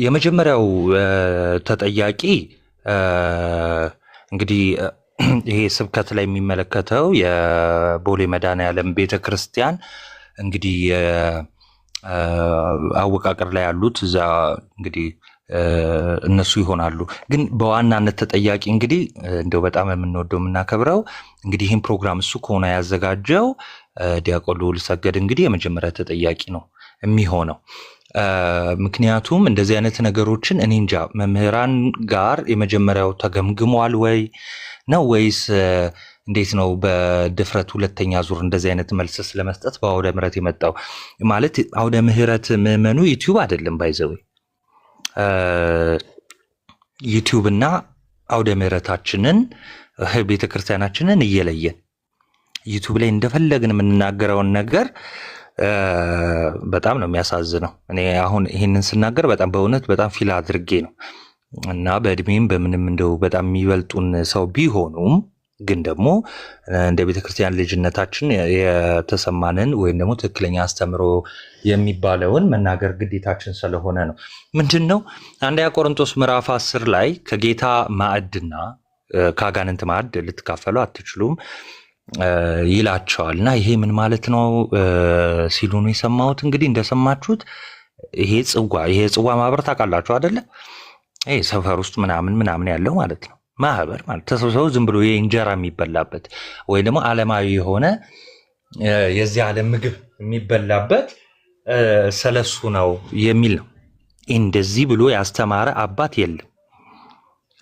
የመጀመሪያው ተጠያቂ እንግዲህ ይሄ ስብከት ላይ የሚመለከተው የቦሌ መድኃኔዓለም ቤተክርስቲያን እንግዲህ አወቃቀር ላይ ያሉት እዛ እንግዲህ እነሱ ይሆናሉ። ግን በዋናነት ተጠያቂ እንግዲህ እንደው በጣም የምንወደው የምናከብረው እንግዲህ ይህን ፕሮግራም እሱ ከሆነ ያዘጋጀው ዲያቆን ልዑል ሰገድ እንግዲህ የመጀመሪያ ተጠያቂ ነው የሚሆነው። ምክንያቱም እንደዚህ አይነት ነገሮችን እኔ እንጃ መምህራን ጋር የመጀመሪያው ተገምግሟል ወይ ነው ወይስ እንዴት ነው? በድፍረት ሁለተኛ ዙር እንደዚህ አይነት መልስ ስለመስጠት በአውደ ምሕረት የመጣው ማለት አውደ ምሕረት ምዕመኑ ዩቲዩብ አይደለም ባይዘው ዩቲዩብ እና አውደ ምሕረታችንን ቤተክርስቲያናችንን እየለየን ዩቲዩብ ላይ እንደፈለግን የምንናገረውን ነገር በጣም ነው የሚያሳዝነው። እኔ አሁን ይሄንን ስናገር በጣም በእውነት በጣም ፊል አድርጌ ነው እና በእድሜም በምንም እንደው በጣም የሚበልጡን ሰው ቢሆኑም ግን ደግሞ እንደ ቤተክርስቲያን ልጅነታችን የተሰማንን ወይም ደግሞ ትክክለኛ አስተምሮ የሚባለውን መናገር ግዴታችን ስለሆነ ነው። ምንድን ነው አንደኛ ቆሮንቶስ ምዕራፍ 10 ላይ ከጌታ ማዕድና ከአጋንንት ማዕድ ልትካፈሉ አትችሉም ይላቸዋል። እና ይሄ ምን ማለት ነው ሲሉ ነው የሰማሁት። እንግዲህ እንደሰማችሁት ይሄ ጽዋ ማህበር ታውቃላችሁ አይደለ? ይሄ ሰፈር ውስጥ ምናምን ያለው ማለት ነው ማህበር ማለት ተሰብስበው ዝም ብሎ የእንጀራ የሚበላበት ወይ ደግሞ ዓለማዊ የሆነ የዚህ ዓለም ምግብ የሚበላበት ሰለሱ ነው የሚል ነው። እንደዚህ ብሎ ያስተማረ አባት የለም።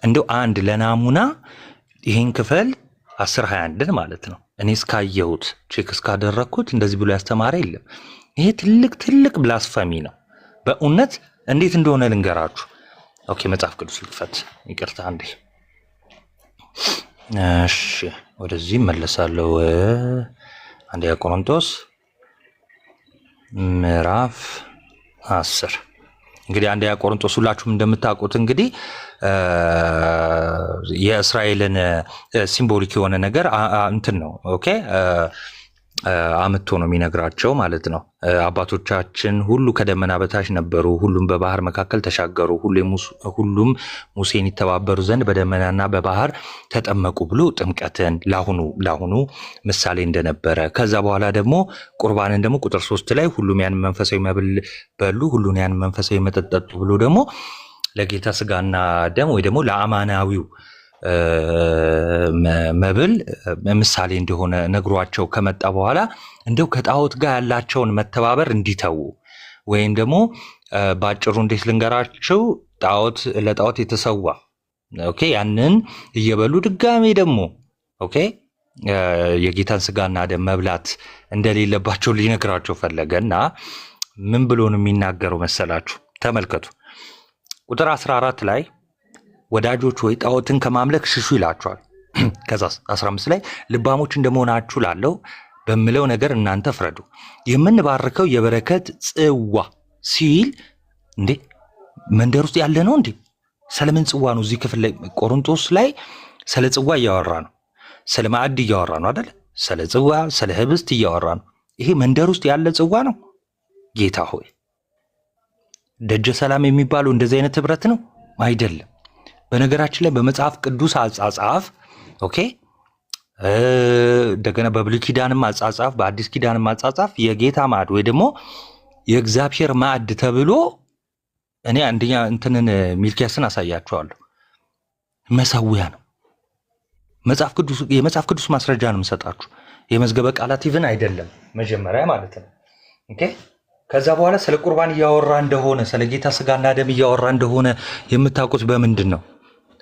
እንደው አንድ ለናሙና ይሄን ክፍል 10:21 ማለት ነው እኔ እስካየሁት ቼክ እስካደረግኩት እንደዚህ ብሎ ያስተማረ የለም። ይሄ ትልቅ ብላስፈሚ ነው በእውነት። እንዴት እንደሆነ ልንገራችሁ። ኦኬ መጽሐፍ ቅዱስ ልክፈት፣ ይቅርታ አንዴ። እሺ ወደዚህ መለሳለሁ። አንደኛ ቆሮንቶስ ምዕራፍ 10 እንግዲህ አንደኛ ቆሮንቶስ ሁላችሁም እንደምታውቁት እንግዲህ የእስራኤልን ሲምቦሊክ የሆነ ነገር እንትን ነው ኦኬ አምጥቶ ነው የሚነግራቸው ማለት ነው። አባቶቻችን ሁሉ ከደመና በታች ነበሩ፣ ሁሉም በባህር መካከል ተሻገሩ፣ ሁሉም ሙሴን ይተባበሩ ዘንድ በደመናና በባህር ተጠመቁ ብሎ ጥምቀትን ለአሁኑ ምሳሌ እንደነበረ፣ ከዛ በኋላ ደግሞ ቁርባንን ደግሞ ቁጥር 3 ላይ ሁሉም ያን መንፈሳዊ መብል በሉ፣ ሁሉን ያን መንፈሳዊ መጠጥ ጠጡ ብሎ ደግሞ ለጌታ ስጋና ደም ወይ ደግሞ ለአማናዊው መብል ምሳሌ እንደሆነ ነግሯቸው ከመጣ በኋላ እንደው ከጣዖት ጋር ያላቸውን መተባበር እንዲተዉ ወይም ደግሞ ባጭሩ እንዴት ልንገራቸው፣ ለጣዖት የተሰዋ ኦኬ ያንን እየበሉ ድጋሜ ደግሞ ኦኬ የጌታን ስጋና ደም መብላት እንደሌለባቸው ሊነግራቸው ፈለገና ምን ብሎ ነው የሚናገረው መሰላችሁ? ተመልከቱ ቁጥር 14 ላይ ወዳጆች ወይ ጣዖትን ከማምለክ ሽሹ ይላቸዋል። ከዛ 15 ላይ ልባሞች እንደመሆናችሁ ላለው በምለው ነገር እናንተ ፍረዱ፣ የምንባርከው የበረከት ጽዋ ሲል እንዴ መንደር ውስጥ ያለ ነው እንዴ? ስለምን ጽዋ ነው? እዚህ ክፍል ላይ ቆሮንቶስ ላይ ስለ ጽዋ እያወራ ነው፣ ስለ ማዕድ እያወራ ነው አይደል? ስለ ጽዋ ስለ ህብስት እያወራ ነው። ይሄ መንደር ውስጥ ያለ ጽዋ ነው? ጌታ ሆይ ደጀ ሰላም የሚባለው እንደዚህ አይነት ህብረት ነው አይደለም። በነገራችን ላይ በመጽሐፍ ቅዱስ አጻጻፍ ኦኬ እንደገና በብሉይ ኪዳንም አጻጻፍ በአዲስ ኪዳንም አጻጻፍ የጌታ ማዕድ ወይ ደግሞ የእግዚአብሔር ማዕድ ተብሎ እኔ አንደኛ እንትንን ሚልኪያስን አሳያችኋለሁ መሰዊያ ነው። የመጽሐፍ ቅዱስ ማስረጃ ነው የምሰጣችሁ። የመዝገበ ቃላት ኢቭን አይደለም መጀመሪያ ማለት ነው ኦኬ። ከዛ በኋላ ስለ ቁርባን እያወራ እንደሆነ ስለ ጌታ ስጋና ደም እያወራ እንደሆነ የምታውቁት በምንድን ነው?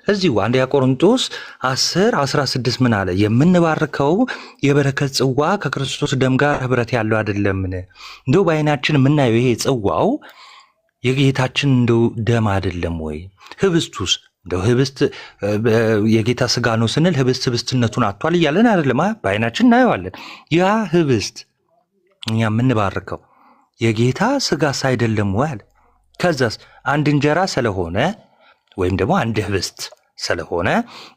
እዚሁ አንደኛ ቆሮንቶስ 10:16 ምን አለ? የምንባርከው የበረከት ጽዋ ከክርስቶስ ደም ጋር ህብረት ያለው አይደለምን? እንደው በዓይናችን የምናየው ይሄ ጽዋው የጌታችን እንደው ደም አይደለም ወይ? ህብስቱስ እንደው ህብስት የጌታ ስጋ ነው ስንል ህብስትነቱን አጥቷል እያለን አይደለም። በዓይናችን እናየዋለን። ያ ህብስት እኛ የምንባርከው የጌታ ስጋስ አይደለም ወይ? ከዛስ አንድ እንጀራ ስለሆነ ወይም ደግሞ አንድ ህብስት ስለሆነ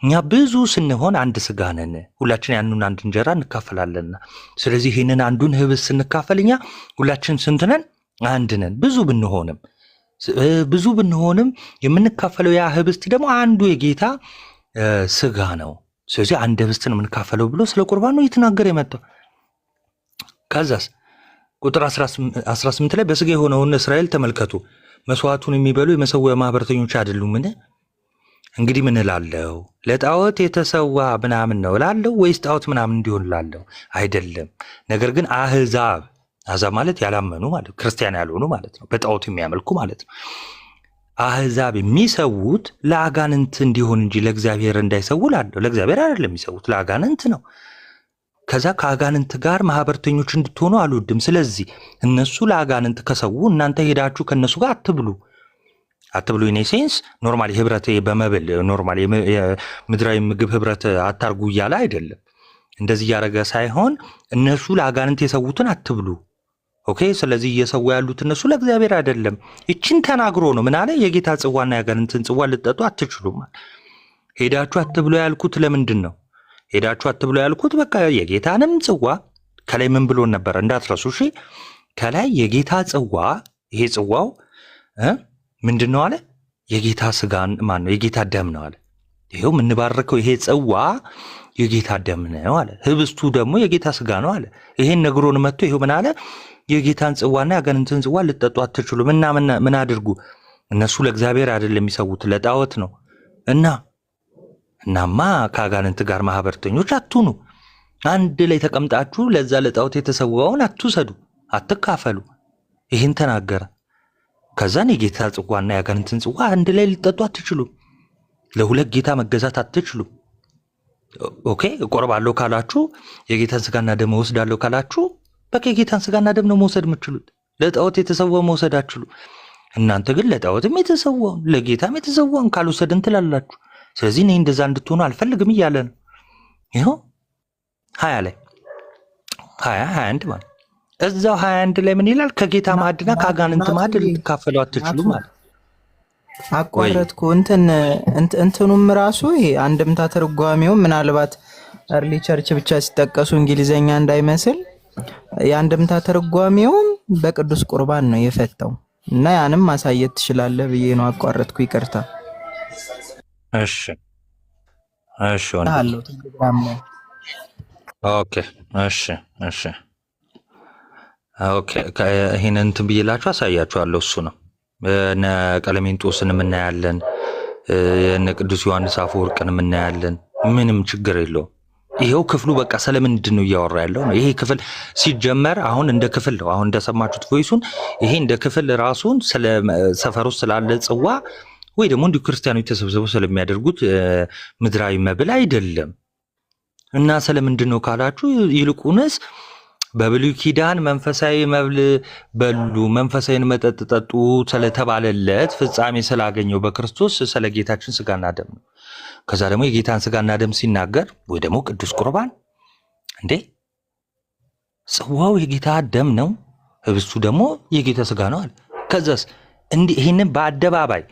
እኛ ብዙ ስንሆን አንድ ስጋ ነን፣ ሁላችን ያንን አንድ እንጀራ እንካፈላለንና፣ ስለዚህ ይህንን አንዱን ህብስት ስንካፈል እኛ ሁላችን ስንት ነን? አንድ ነን፣ ብዙ ብንሆንም። ብዙ ብንሆንም የምንካፈለው ያ ህብስት ደግሞ አንዱ የጌታ ስጋ ነው። ስለዚህ አንድ ህብስት ነው የምንካፈለው ብሎ ስለ ቁርባን ነው እየተናገረ የመጣው። ከዛስ ቁጥር 18 ላይ በስጋ የሆነውን እስራኤል ተመልከቱ፣ መስዋዕቱን የሚበሉ የመሰዊያ ማህበረተኞች አይደሉምን? እንግዲህ ምን እላለሁ? ለጣዖት የተሰዋ ምናምን ነው እላለሁ ወይስ ጣዖት ምናምን እንዲሆን እላለሁ? አይደለም። ነገር ግን አህዛብ ማለት ያላመኑ ማለት ክርስቲያን ያልሆኑ ማለት ነው፣ በጣዖት የሚያመልኩ ማለት ነው። አህዛብ የሚሰዉት ለአጋንንት እንዲሆን እንጂ ለእግዚአብሔር እንዳይሰዉ እላለሁ። ለእግዚአብሔር አይደለም የሚሰዉት፣ ለአጋንንት ነው። ከዛ ከአጋንንት ጋር ማህበርተኞች እንድትሆኑ አልወድም። ስለዚህ እነሱ ለአጋንንት ከሰዉ እናንተ ሄዳችሁ ከነሱ ጋር አትብሉ። ኢን ሴንስ ኖርማሊ ህብረት በመብል ኖርማሊ የምድራዊ ምግብ ህብረት አታርጉ እያለ አይደለም። እንደዚህ እያደረገ ሳይሆን እነሱ ለአጋንንት የሰዉትን አትብሉ። ኦኬ። ስለዚህ እየሰዉ ያሉት እነሱ ለእግዚአብሔር አይደለም። ይችን ተናግሮ ነው ምን አለ? የጌታ ጽዋና የአጋንንትን ጽዋ ልጠጡ አትችሉም። ሄዳችሁ አትብሉ ያልኩት ለምንድን ነው? ሄዳችሁ አትብሉ ያልኩት በቃ የጌታንም ጽዋ ከላይ ምን ብሎን ነበር እንዳትረሱ። እሺ፣ ከላይ የጌታ ጽዋ፣ ይሄ ጽዋው ምንድን ነው አለ? የጌታ ስጋን ማን ነው? የጌታ ደም ነው አለ። ይሄው የምንባረከው ይሄ ጽዋ የጌታ ደም ነው አለ። ህብስቱ ደግሞ የጌታ ስጋ ነው አለ። ይሄን ነግሮን መጥቶ ይሄው ምን አለ? የጌታን ጽዋና የአጋንንትን ጽዋ ልጠጡ አትችሉም። እና ምን አድርጉ? እነሱ ለእግዚአብሔር አይደለም የሚሰዉት ለጣዖት ነው። እናማ ከአጋንንት ጋር ማህበርተኞች አትሁኑ። አንድ ላይ ተቀምጣችሁ ለዛ ለጣዖት የተሰዋውን አትውሰዱ፣ አትካፈሉ። ይህን ተናገረ። ከዛን የጌታ ጽዋና የአጋንንትን ጽዋ አንድ ላይ ልጠጡ አትችሉም። ለሁለት ጌታ መገዛት አትችሉም። ኦኬ። እቆርባለሁ ካላችሁ የጌታን ስጋና ደም ወስዳለሁ ካላችሁ በቃ የጌታን ስጋና ደም ነው መውሰድ የምትችሉት። ለጣዖት የተሰዋው መውሰድ አትችሉ። እናንተ ግን ለጣዖትም የተሰዋውን ለጌታም የተሰዋውን ካልወሰድን ትላላችሁ። ስለዚህ እኔ እንደዛ እንድትሆኑ አልፈልግም እያለ ነው። ይኸው 20 ላይ 21 ማለት እዛው 21 ላይ ምን ይላል? ከጌታ ማዕድና ከአጋንንት ማዕድ ልትካፈሉ አትችሉ ማለት አቋረጥኩ። እንትኑም ራሱ ይሄ አንድምታ ትርጓሜው ምናልባት እርሊ ቸርች ብቻ ሲጠቀሱ እንግሊዘኛ እንዳይመስል የአንድምታ ትርጓሜውም በቅዱስ ቁርባን ነው የፈታው እና ያንም ማሳየት ትችላለህ ብዬ ነው አቋረጥኩ። ይቅርታ። እሺ አለው ቴሌግራም ላይ። ኦኬ ይሄን እንትን ብዬላችሁ አሳያችኋለሁ። እሱ ነው እነ ቀለሜንጦስን የምናያለን፣ እነ ቅዱስ ዮሐንስ አፈወርቅን የምናያለን። ምንም ችግር የለውም። ይሄው ክፍሉ በቃ ስለምንድን ነው እያወራ ያለው ነው። ይሄ ክፍል ሲጀመር አሁን እንደ ክፍል ነው። አሁን እንደሰማችሁት ቮይሱን ይሄ እንደ ክፍል ራሱን ስለ ሰፈር ውስጥ ስላለ ጽዋ ወይ ደግሞ እንዲሁ ክርስቲያኖች ተሰብስበው ስለሚያደርጉት ምድራዊ መብል አይደለም። እና ስለምንድን ነው ካላችሁ ይልቁንስ በብሉይ ኪዳን መንፈሳዊ መብል በሉ መንፈሳዊን መጠጥ ጠጡ ስለተባለለት ፍጻሜ ስላገኘው በክርስቶስ ስለ ጌታችን ስጋና ደም ነው። ከዛ ደግሞ የጌታን ስጋና ደም ሲናገር ወይ ደግሞ ቅዱስ ቁርባን እንዴ ጽዋው የጌታ ደም ነው፣ ህብስቱ ደግሞ የጌታ ስጋ ነው አለ። ከዛስ እንዲህ ይህንን በአደባባይ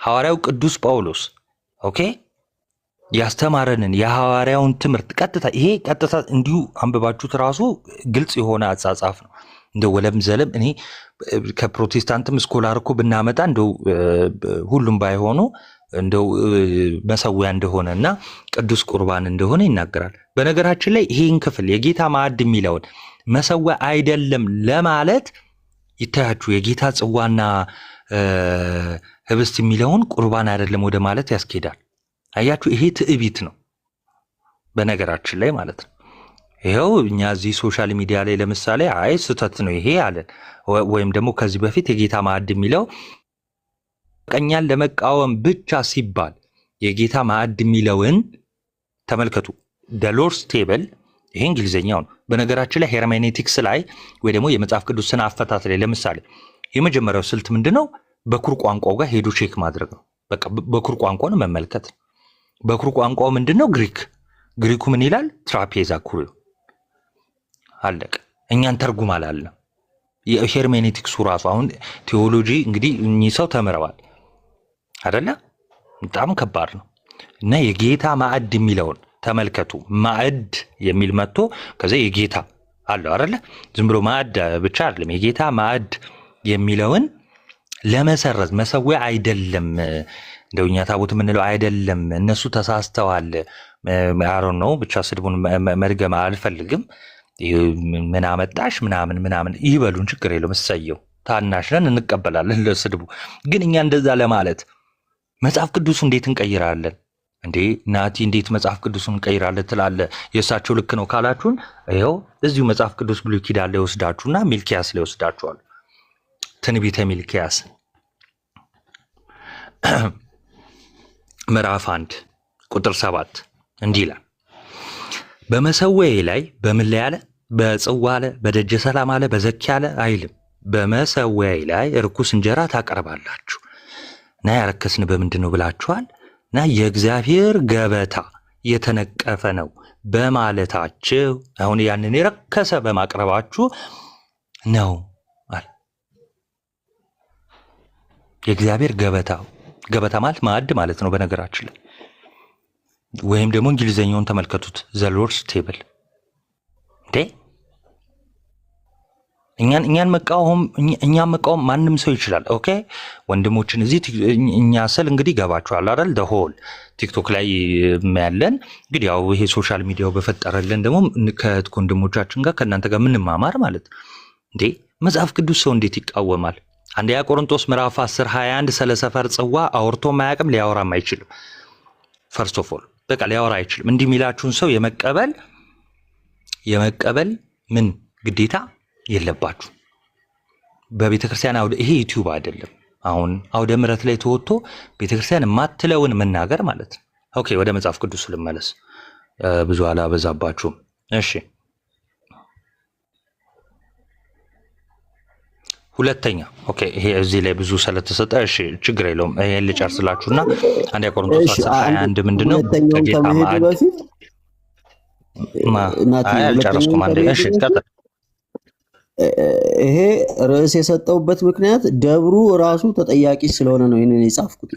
ሐዋርያው ቅዱስ ጳውሎስ ኦኬ ያስተማረንን የሐዋርያውን ትምህርት ቀጥታ እንዲሁ አንብባችሁት ራሱ ግልጽ የሆነ አጻጻፍ ነው። እንደው ወለም ዘለም እኔ ከፕሮቴስታንትም ስኮላር እኮ ብናመጣ እንደው ሁሉም ባይሆኑ እንደው መሰዊያ እንደሆነ እና ቅዱስ ቁርባን እንደሆነ ይናገራል። በነገራችን ላይ ይሄን ክፍል የጌታ ማዕድ የሚለውን መሰዊያ አይደለም ለማለት ይታያችሁ የጌታ ጽዋና ህብስት የሚለውን ቁርባን አይደለም ወደ ማለት ያስኬዳል። አያችሁ፣ ይሄ ትዕቢት ነው በነገራችን ላይ ማለት ነው። ይኸው እኛ እዚህ ሶሻል ሚዲያ ላይ ለምሳሌ አይ ስህተት ነው ይሄ አለን፣ ወይም ደግሞ ከዚህ በፊት የጌታ ማዕድ የሚለው ቀኛን ለመቃወም ብቻ ሲባል የጌታ ማዕድ የሚለውን ተመልከቱ። the Lord's table ይሄ እንግሊዘኛው ነው። በነገራችን ላይ ሄርሜኔቲክስ ላይ ወይ ደግሞ የመጽሐፍ ቅዱስ ስነ አፈታት ላይ ለምሳሌ የመጀመሪያው ስልት ምንድነው? በኩር ቋንቋው ጋር ሄዶ ቼክ ማድረግ ነው። በቃ በኩር ቋንቋውን መመልከት። በኩር ቋንቋው ምንድነው? ግሪኩ ምን ይላል? ትራፔዛ ኩሩ አለቀ። እኛን ተርጉም አላለም። የሄርሜኔቲክሱ ራሱ አሁን ቴዎሎጂ እንግዲህ እኚህ ሰው ተምረዋል አይደለ? በጣም ከባድ ነው። እና የጌታ ማዕድ የሚለውን ተመልከቱ። ማዕድ የሚል መጥቶ ከዛ የጌታ አለው አይደለ? ዝም ብሎ ማዕድ ብቻ አይደለም። የጌታ ማዕድ የሚለውን ለመሰረዝ መሰዊያ አይደለም። እንደው እኛ ታቦት የምንለው አይደለም። እነሱ ተሳስተዋል። አሮን ነው ብቻ ስድቡን መድገም አልፈልግም። ምን አመጣሽ ምናምን ይበሉን፣ ችግር የለውም። እሰየው ታናሽ ነን እንቀበላለን ለስድቡ። ግን እኛ እንደዛ ለማለት መጽሐፍ ቅዱሱ እንዴት እንቀይራለን እንዴ? ናቲ እንዴት መጽሐፍ ቅዱሱን እንቀይራለን ትላለ? የእሳቸው ልክ ነው ካላችሁን ይኸው እዚሁ መጽሐፍ ቅዱስ ብሉይ ኪዳን ላይ ወስዳችሁና ሚልኪያስ ላይ ወስዳችኋል። ትንቢተ ሚልኪያስ ምዕራፍ 1 ቁጥር 7 እንዲህ ይላል፣ በመሰዊያዬ ላይ በምን ላይ አለ? በጽዋ አለ፣ በደጀ ሰላም አለ፣ በዘኪ አለ አይልም። በመሰዊያዬ ላይ ርኩስ እንጀራ ታቀርባላችሁ እና ያረከስን በምንድን ነው ብላችኋል እና የእግዚአብሔር ገበታ የተነቀፈ ነው በማለታችሁ፣ አሁን ያንን የረከሰ በማቅረባችሁ ነው አለ። የእግዚአብሔር ገበታ ማለት ማዕድ ማለት ነው በነገራችን ላይ። ወይም ደግሞ እንግሊዘኛውን ተመልከቱት፣ ዘ ሎርድስ ቴብል። እንዴ እኛን መቃወም ማንም ሰው ይችላል። ኦኬ ወንድሞችን እዚህ እኛ ስል እንግዲህ ገባችኋል አይደል? ሆል ቲክቶክ ላይ ያለን እንግዲህ ያው ይሄ ሶሻል ሚዲያው በፈጠረልን ደግሞ ከወንድሞቻችን ጋር ከእናንተ ጋር ምንማማር ማለት እንዴ። መጽሐፍ ቅዱስ ሰው እንዴት ይቃወማል? አንደኛ ቆሮንቶስ ምዕራፍ 10 21 ስለ ሰፈር ጽዋ አውርቶ ማያውቅም፣ ሊያወራም አይችልም። ፈርስት ኦፍ ኦል በቃ ሊያወራ አይችልም። እንዲህ የሚላችሁን ሰው የመቀበል ምን ግዴታ የለባችሁ። በቤተክርስቲያን አውደ ይሄ ዩቲዩብ አይደለም። አሁን አውደ ምሕረት ላይ ተወጥቶ ቤተክርስቲያን የማትለውን መናገር ማለት ነው። ኦኬ ወደ መጽሐፍ ቅዱስ ልመለስ፣ ብዙ አላበዛባችሁም። እሺ ሁለተኛ ኦኬ ይሄ እዚህ ላይ ብዙ ስለተሰጠ እሺ ችግር የለውም። ይሄን ልጨርስላችሁና አንደኛ ቆሮንቶስ 10:21 ምንድነው ከጌታ ማዕድ አልጨረስኩም። አንዴ እሺ ቀጥል። ይሄ ርዕስ የሰጠውበት ምክንያት ደብሩ ራሱ ተጠያቂ ስለሆነ ነው ይሄንን የጻፍኩት።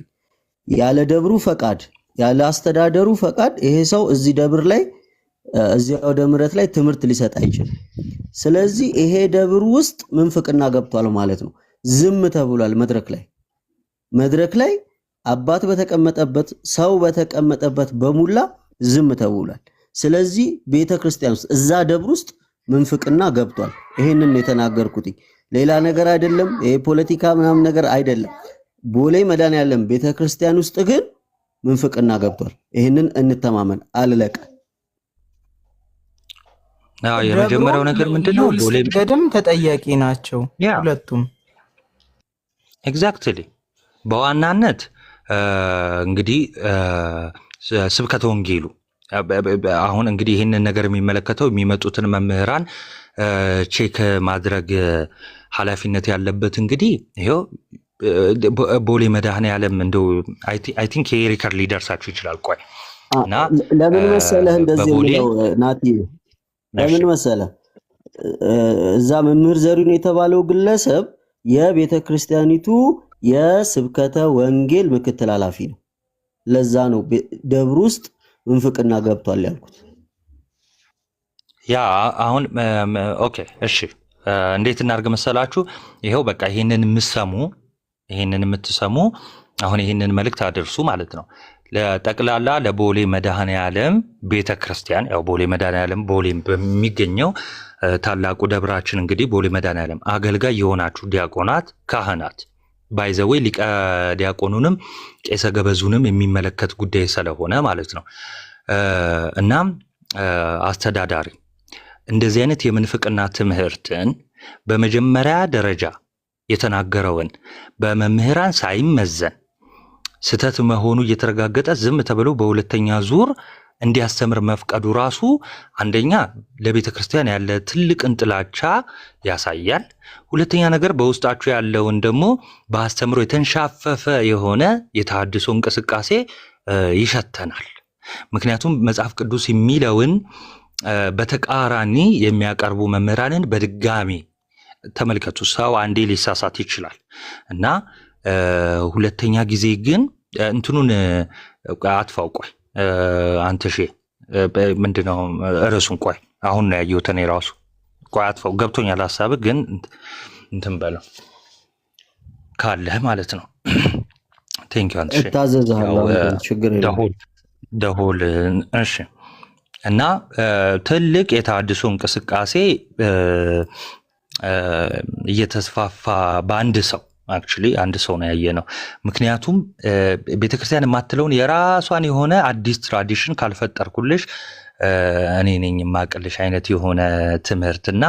ያለ ደብሩ ፈቃድ፣ ያለ አስተዳደሩ ፈቃድ ይሄ ሰው እዚህ ደብር ላይ እዚህ አውደ ምሕረት ላይ ትምህርት ሊሰጥ አይችልም። ስለዚህ ይሄ ደብር ውስጥ ምንፍቅና ገብቷል ማለት ነው። ዝም ተብሏል። መድረክ ላይ አባት በተቀመጠበት ሰው በተቀመጠበት በሙላ ዝም ተብሏል። ስለዚህ ቤተክርስቲያን ውስጥ እዛ ደብር ውስጥ ምንፍቅና ገብቷል። ይሄንን የተናገርኩት ሌላ ነገር አይደለም። ይሄ ፖለቲካ ምናምን ነገር አይደለም። ቦሌ መድኃኔዓለም ቤተክርስቲያን ውስጥ ግን ምንፍቅና ገብቷል። ይሄንን እንተማመን። አልለቀ የመጀመሪያው ነገር ምንድነው? ቦሌ ገድም ተጠያቂ ናቸው ሁለቱም። ኤግዛክትሊ በዋናነት እንግዲህ ስብከተ ወንጌሉ አሁን እንግዲህ ይህንን ነገር የሚመለከተው የሚመጡትን መምህራን ቼክ ማድረግ ኃላፊነት ያለበት እንግዲህ ይኸው ቦሌ መድኃኔዓለም እንደው አይ ቲንክ ይሄ ሪከርድ ሊደርሳችሁ ይችላል። ቆይ እና ለምን መሰለህ እንደዚህ ነው ናቲ፣ ለምን መሰለህ እዛ መምህር ዘሪሁን የተባለው ግለሰብ የቤተ ክርስቲያኒቱ የስብከተ ወንጌል ምክትል ኃላፊ ነው። ለዛ ነው ደብር ውስጥ ምንፍቅና ገብቷል ያልኩት። ያ አሁን ኦኬ እሺ እንዴት እናድርግ መሰላችሁ? ይሄው በቃ ይሄንን የምትሰሙ አሁን ይሄንን መልእክት አድርሱ ማለት ነው ለጠቅላላ ለቦሌ መድኃኔዓለም ቤተክርስቲያን። ያው ቦሌ መድኃኔዓለም ቦሌ በሚገኘው ታላቁ ደብራችን እንግዲህ ቦሌ መድኃኔዓለም አገልጋይ የሆናችሁ ዲያቆናት፣ ካህናት ባይዘዌ ሊቀ ዲያቆኑንም ቄሰ ገበዙንም የሚመለከት ጉዳይ ስለሆነ ማለት ነው። እናም አስተዳዳሪ እንደዚህ አይነት የምንፍቅና ትምህርትን በመጀመሪያ ደረጃ የተናገረውን በመምህራን ሳይመዘን ስተት መሆኑ እየተረጋገጠ ዝም ተብሎ በሁለተኛ ዙር እንዲያስተምር መፍቀዱ ራሱ አንደኛ ለቤተ ክርስቲያን ያለ ትልቅን ጥላቻ ያሳያል። ሁለተኛ ነገር በውስጣችሁ ያለውን ደግሞ በአስተምሮ የተንሻፈፈ የሆነ የተሐድሶ እንቅስቃሴ ይሸተናል። ምክንያቱም መጽሐፍ ቅዱስ የሚለውን በተቃራኒ የሚያቀርቡ መምህራንን በድጋሚ ተመልከቱ። ሰው አንዴ ሊሳሳት ይችላል እና ሁለተኛ ጊዜ ግን እንትኑን አጥፋው። ቆይ አንተ ምንድነው ርዕሱን? ቆይ አሁን ነው ያየሁት እኔ ራሱ። ቆይ አጥፋው። ገብቶኛል ሀሳብህ ግን እንትን በለው ካለህ ማለት ነው። ቴንክ ዩ አንትሽ እታዘዝሃለሁ። ችግር የለም። ደሆል እሺ። እና ትልቅ የተሃድሶ እንቅስቃሴ እየተስፋፋ በአንድ ሰው አክቹሊ አንድ ሰው ነው ያየ ነው። ምክንያቱም ቤተክርስቲያን የማትለውን የራሷን የሆነ አዲስ ትራዲሽን ካልፈጠርኩልሽ እኔ ነኝ የማቅልሽ አይነት የሆነ ትምህርትና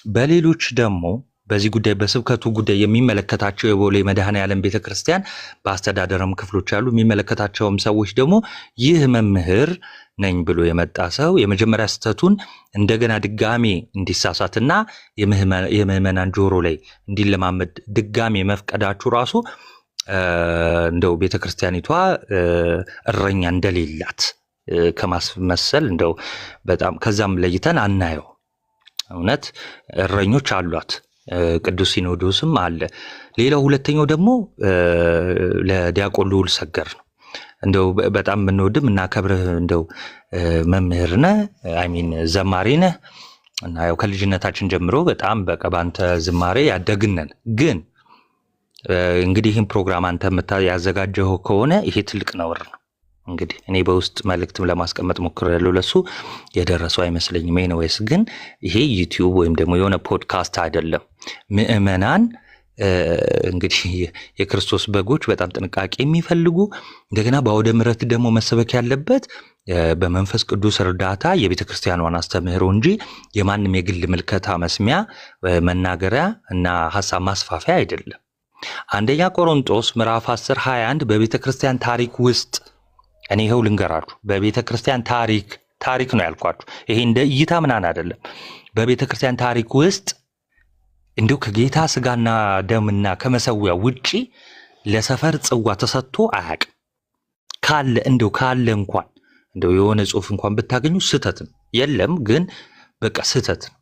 በሌሎች ደግሞ በዚህ ጉዳይ በስብከቱ ጉዳይ የሚመለከታቸው የቦሌ መድኃኔዓለም ቤተክርስቲያን በአስተዳደርም ክፍሎች ያሉ የሚመለከታቸውም ሰዎች ደግሞ ይህ መምህር ነኝ ብሎ የመጣ ሰው የመጀመሪያ ስህተቱን እንደገና ድጋሜ እንዲሳሳትና የምዕመናን ጆሮ ላይ እንዲለማመድ ድጋሜ መፍቀዳችሁ ራሱ እንደው ቤተክርስቲያኒቷ እረኛ እንደሌላት ከማስመሰል እንደው በጣም ከዛም ለይተን አናየው። እውነት እረኞች አሏት፣ ቅዱስ ሲኖዶስም አለ። ሌላው ሁለተኛው ደግሞ ለዲያቆን ልዑል ሰገር ነው። እንደው በጣም የምንወድም እናከብርህ እንደው መምህር ነህ፣ አይሚን ዘማሪ ነህ እና ያው ከልጅነታችን ጀምሮ በጣም በቃ ባንተ ዝማሬ ያደግነን። ግን እንግዲህ ይህን ፕሮግራም አንተ ያዘጋጀው ከሆነ ይሄ ትልቅ ነውር ነው። እንግዲህ እኔ በውስጥ መልእክትም ለማስቀመጥ ሞክሬያለሁ፣ ለሱ የደረሰው አይመስለኝም። ኤኒዌይስ ግን ይሄ ዩቲዩብ ወይም ደግሞ የሆነ ፖድካስት አይደለም። ምዕመናን እንግዲህ የክርስቶስ በጎች በጣም ጥንቃቄ የሚፈልጉ እንደገና በአውደ ምሕረት ደግሞ መሰበክ ያለበት በመንፈስ ቅዱስ እርዳታ የቤተ ክርስቲያኗን አስተምህሮ እንጂ የማንም የግል ምልከታ መስሚያ መናገሪያ እና ሀሳብ ማስፋፊያ አይደለም። አንደኛ ቆሮንቶስ ምዕራፍ 10:21 በቤተ ክርስቲያን ታሪክ ውስጥ እኔ ይኸው ልንገራችሁ፣ በቤተ ክርስቲያን ታሪክ ነው ያልኳችሁ። ይሄ እንደ እይታ ምናምን አይደለም። በቤተ ክርስቲያን ታሪክ ውስጥ እንዲሁ ከጌታ ስጋና ደምና ከመሰዊያ ውጪ ለሰፈር ጽዋ ተሰጥቶ አያውቅም። ካለ እንኳን እንደው የሆነ ጽሑፍ እንኳን ብታገኙ ስህተት ነው። የለም ግን በቃ ስህተት ነው።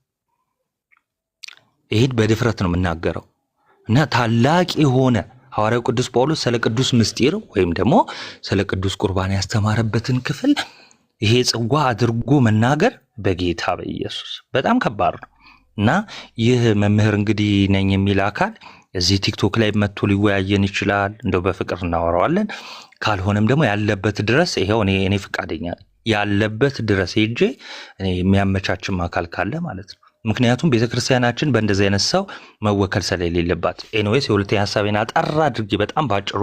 ይሄን በድፍረት ነው የምናገረው እና ታላቅ የሆነ ሐዋርያው ቅዱስ ጳውሎስ ስለ ቅዱስ ምስጢር ወይም ደግሞ ስለ ቅዱስ ቁርባን ያስተማረበትን ክፍል ይሄ ጽዋ አድርጎ መናገር በጌታ በኢየሱስ በጣም ከባድ ነው። እና ይህ መምህር እንግዲህ ነኝ የሚል አካል እዚህ ቲክቶክ ላይ መጥቶ ሊወያየን ይችላል፣ እንደው በፍቅር እናወራዋለን። ካልሆነም ደግሞ ያለበት ድረስ ይሄው እኔ ፍቃደኛ ያለበት ድረስ ሄጄ እኔ የሚያመቻችም አካል ካለ ማለት ነው። ምክንያቱም ቤተክርስቲያናችን በእንደዚህ አይነት ሰው መወከል ስለሌለባት። ኤኒዌይስ የሁለተኛ ሐሳቤን አጠር አድርጌ በጣም ባጭሩ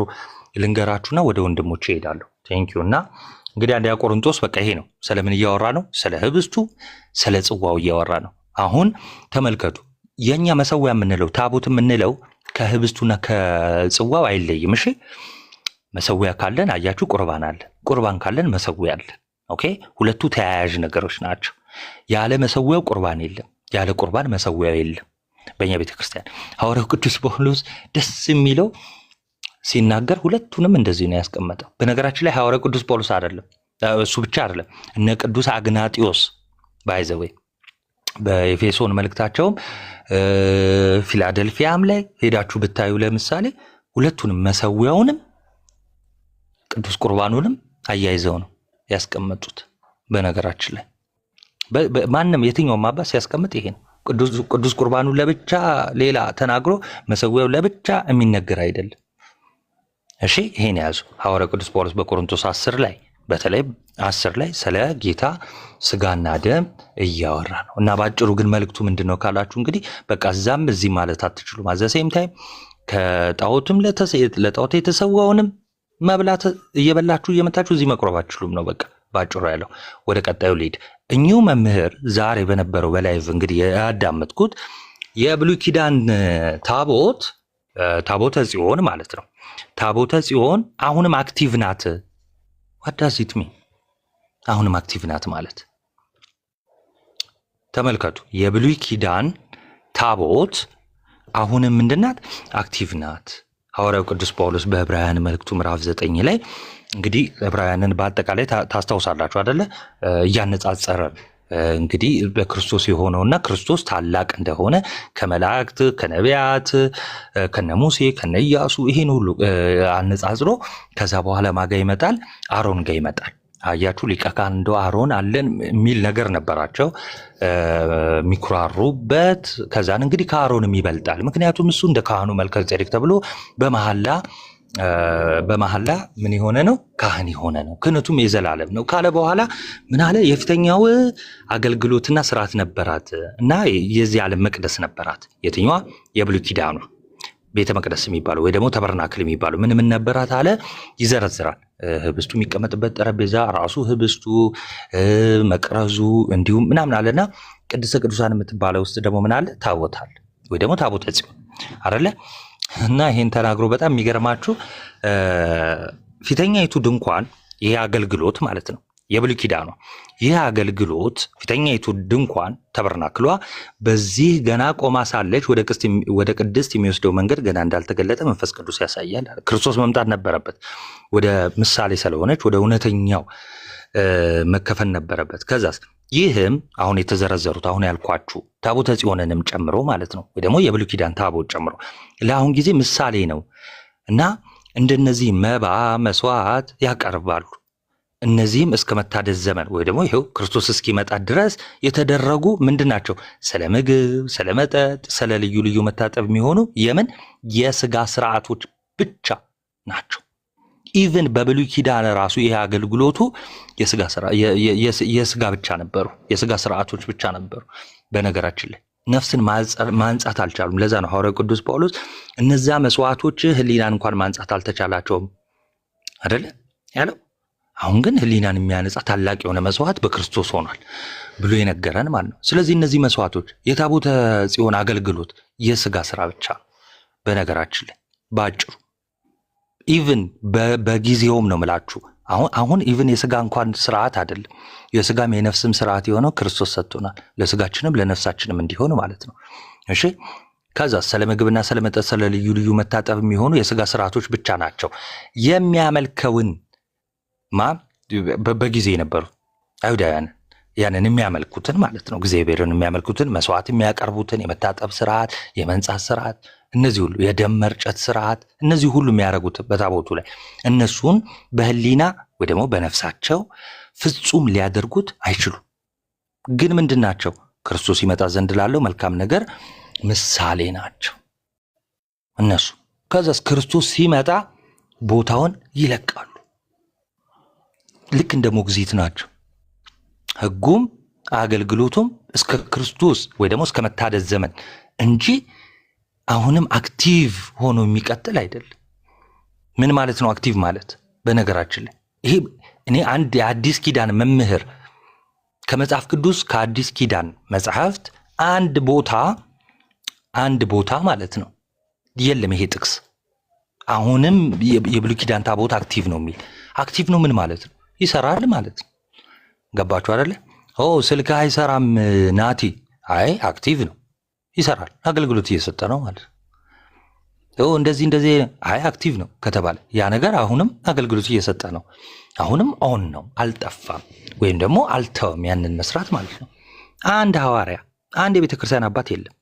ልንገራችሁና ወደ ወንድሞቼ እሄዳለሁ። ቴንኪዩ። እና እንግዲህ አንደኛ ቆሮንቶስ በቃ ይሄ ነው። ስለምን እያወራ ነው? ስለ ህብስቱ ስለ ጽዋው እያወራ ነው። አሁን ተመልከቱ፣ የኛ መሰዊያ የምንለው ታቦት የምንለው ከህብስቱና ከጽዋው አይለይም። እሺ መሰዊያ ካለን አያችሁ ቁርባን አለ፣ ቁርባን ካለን መሰዊያ አለ። ኦኬ ሁለቱ ተያያዥ ነገሮች ናቸው። ያለ መሰዊያው ቁርባን የለም፣ ያለ ቁርባን መሰዊያው የለም በእኛ ቤተክርስቲያን። ሐዋርያው ቅዱስ ጳውሎስ ደስ የሚለው ሲናገር ሁለቱንም እንደዚህ ነው ያስቀመጠው። በነገራችን ላይ ሐዋርያው ቅዱስ ጳውሎስ አይደለም እሱ ብቻ አይደለም፣ እነ ቅዱስ አግናጢዮስ ባይዘወይ በኤፌሶን መልእክታቸውም ፊላደልፊያም ላይ ሄዳችሁ ብታዩ ለምሳሌ ሁለቱንም መሰዊያውንም ቅዱስ ቁርባኑንም አያይዘው ነው ያስቀመጡት። በነገራችን ላይ ማንም የትኛውም አባት ሲያስቀምጥ ይሄ ነው። ቅዱስ ቁርባኑ ለብቻ ሌላ ተናግሮ መሰዊያው ለብቻ የሚነገር አይደለም። እሺ ይሄን ያዙ። ሐዋርያው ቅዱስ ጳውሎስ በቆሮንቶስ 10 ላይ በተለይ 10 ላይ ስለ ጌታ ስጋና ደም እያወራ ነው። እና ባጭሩ ግን መልእክቱ ምንድነው ካላችሁ እንግዲህ በቃ እዛም እዚህ ማለት አትችሉም። አዘሴም ታይም ከጣዖትም ለጣዖት የተሰዋውንም መብላት እየበላችሁ እየመጣችሁ እዚህ መቅረብ አትችሉም ነው በቃ ባጭሩ ያለው። ወደ ቀጣዩ ልሂድ። እኚሁ መምህር ዛሬ በነበረው በላይቭ እንግዲህ ያዳመጥኩት የብሉይ ኪዳን ታቦተ ጽዮን ማለት ነው። ታቦተ ጽዮን አሁንም አክቲቭ ናት። what does it mean? አሁንም አክቲቭ ናት ማለት ተመልከቱ። የብሉይ ኪዳን ታቦት አሁንም ምንድናት? አክቲቭ ናት። ሐዋርያው ቅዱስ ጳውሎስ በዕብራውያን መልእክቱ ምዕራፍ 9 ላይ እንግዲህ ዕብራውያንን በአጠቃላይ ታስታውሳላችሁ አይደለ? እያነጻጸረ እንግዲህ በክርስቶስ የሆነውና ክርስቶስ ታላቅ እንደሆነ ከመላእክት ከነቢያት ከነሙሴ ከነኢያሱ ይሄን ሁሉ አነጻጽሮ ከዛ በኋላ ማጋ ይመጣል? አሮን ጋር ይመጣል። አያችሁ ሊቀ ካህን እንደው አሮን አለን የሚል ነገር ነበራቸው የሚኩራሩበት። ከዛን እንግዲህ ከአሮንም ይበልጣል፣ ምክንያቱም እሱ እንደ ካህኑ መልከጼዴቅ ተብሎ በመሐላ ምን የሆነ ነው? ካህን የሆነ ነው። ክህነቱም የዘላለም ነው ካለ በኋላ ምን አለ? የፊተኛው አገልግሎትና ስርዓት ነበራት እና የዚህ ዓለም መቅደስ ነበራት። የትኛዋ? የብሉይ ኪዳኑ ቤተ መቅደስ የሚባለው ወይ ደግሞ ተበርናክል የሚባለው ምን ነበራት አለ? ይዘረዝራል። ህብስቱ የሚቀመጥበት ጠረጴዛ ራሱ ህብስቱ፣ መቅረዙ እንዲሁም ምናምን አለና ቅድስተ ቅዱሳን የምትባለው ውስጥ ደግሞ ምን አለ? ታቦታል ወይ ደግሞ ታቦተ ጽዮን አይደለ? እና ይሄን ተናግሮ በጣም የሚገርማችሁ ፊተኛይቱ ድንኳን ይሄ አገልግሎት ማለት ነው የብሉይ ኪዳኑ ይህ አገልግሎት ፊተኛይቱ ድንኳን ተበርናክሏ በዚህ ገና ቆማ ሳለች ወደ ቅድስት የሚወስደው መንገድ ገና እንዳልተገለጠ መንፈስ ቅዱስ ያሳያል። ክርስቶስ መምጣት ነበረበት። ወደ ምሳሌ ስለሆነች ወደ እውነተኛው መከፈን ነበረበት። ከዛስ ይህም አሁን የተዘረዘሩት አሁን ያልኳችሁ ታቦተ ጽዮንንም ጨምሮ ማለት ነው ወይ ደግሞ የብሉይ ኪዳን ታቦት ጨምሮ ለአሁን ጊዜ ምሳሌ ነው እና እንደነዚህ መባ መስዋዕት ያቀርባሉ። እነዚህም እስከ መታደስ ዘመን ወይ ደግሞ ይሄው ክርስቶስ እስኪመጣ ድረስ የተደረጉ ምንድናቸው? ስለ ምግብ፣ ስለ መጠጥ፣ ስለ ልዩ ልዩ መታጠብ የሚሆኑ የምን የስጋ ስርዓቶች ብቻ ናቸው። ኢቭን በብሉይ ኪዳን ራሱ ይሄ አገልግሎቱ የስጋ ብቻ ነበሩ፣ የስጋ ስርዓቶች ብቻ ነበሩ። በነገራችን ላይ ነፍስን ማንጻት አልቻሉም። ለዛ ነው ሐዋርያው ቅዱስ ጳውሎስ እነዛ መስዋዕቶች ህሊናን እንኳን ማንጻት አልተቻላቸውም አይደለ ያለው። አሁን ግን ህሊናን የሚያነጻ ታላቅ የሆነ መስዋዕት በክርስቶስ ሆኗል ብሎ የነገረን ማለት ነው። ስለዚህ እነዚህ መስዋዕቶች የታቦተ ጽዮን አገልግሎት የስጋ ስራ ብቻ ነው በነገራችን ላይ ባጭሩ። ኢቭን በጊዜውም ነው ምላችሁ አሁን ኢቭን የስጋ እንኳን ስርዓት አይደለም የስጋም የነፍስም ስርዓት የሆነው ክርስቶስ ሰጥቶናል፣ ለስጋችንም ለነፍሳችንም እንዲሆን ማለት ነው። እሺ ከዛ ስለ ምግብና ስለ መጠጥ ስለ ልዩ ልዩ መታጠብ የሚሆኑ የስጋ ስርዓቶች ብቻ ናቸው። የሚያመልከውን በጊዜ የነበሩ አይሁዳውያን ያንን የሚያመልኩትን ማለት ነው እግዚአብሔርን የሚያመልኩትን መስዋዕት የሚያቀርቡትን የመታጠብ ስርዓት፣ የመንጻት ስርዓት፣ እነዚህ ሁሉ የደም መርጨት ስርዓት፣ እነዚህ ሁሉ የሚያደርጉት በታቦቱ ላይ እነሱን በህሊና ወይ ደግሞ በነፍሳቸው ፍጹም ሊያደርጉት አይችሉም። ግን ምንድን ናቸው? ክርስቶስ ይመጣ ዘንድ ላለው መልካም ነገር ምሳሌ ናቸው እነሱ። ከዛስ ክርስቶስ ሲመጣ ቦታውን ይለቃሉ። ልክ እንደ ሞግዚት ናቸው። ህጉም አገልግሎቱም እስከ ክርስቶስ ወይ ደግሞ እስከ መታደስ ዘመን እንጂ አሁንም አክቲቭ ሆኖ የሚቀጥል አይደለም። ምን ማለት ነው አክቲቭ ማለት? በነገራችን ላይ ይሄ እኔ አንድ የአዲስ ኪዳን መምህር ከመጽሐፍ ቅዱስ ከአዲስ ኪዳን መጽሐፍት አንድ ቦታ ማለት ነው የለም ይሄ ጥቅስ አሁንም የብሉይ ኪዳን ታቦት አክቲቭ ነው የሚል። አክቲቭ ነው ምን ማለት ነው? ይሰራል ማለት ነው። ገባችሁ አይደለ? ስልክ አይሰራም ናቲ፣ አይ አክቲቭ ነው ይሰራል፣ አገልግሎት እየሰጠ ነው ማለት ነው። እንደዚህ አይ አክቲቭ ነው ከተባለ ያ ነገር አሁንም አገልግሎት እየሰጠ ነው፣ አሁንም ኦን ነው፣ አልጠፋም ወይም ደግሞ አልተወም ያንን መስራት ማለት ነው። አንድ ሐዋርያ አንድ የቤተ ክርስቲያን አባት የለም።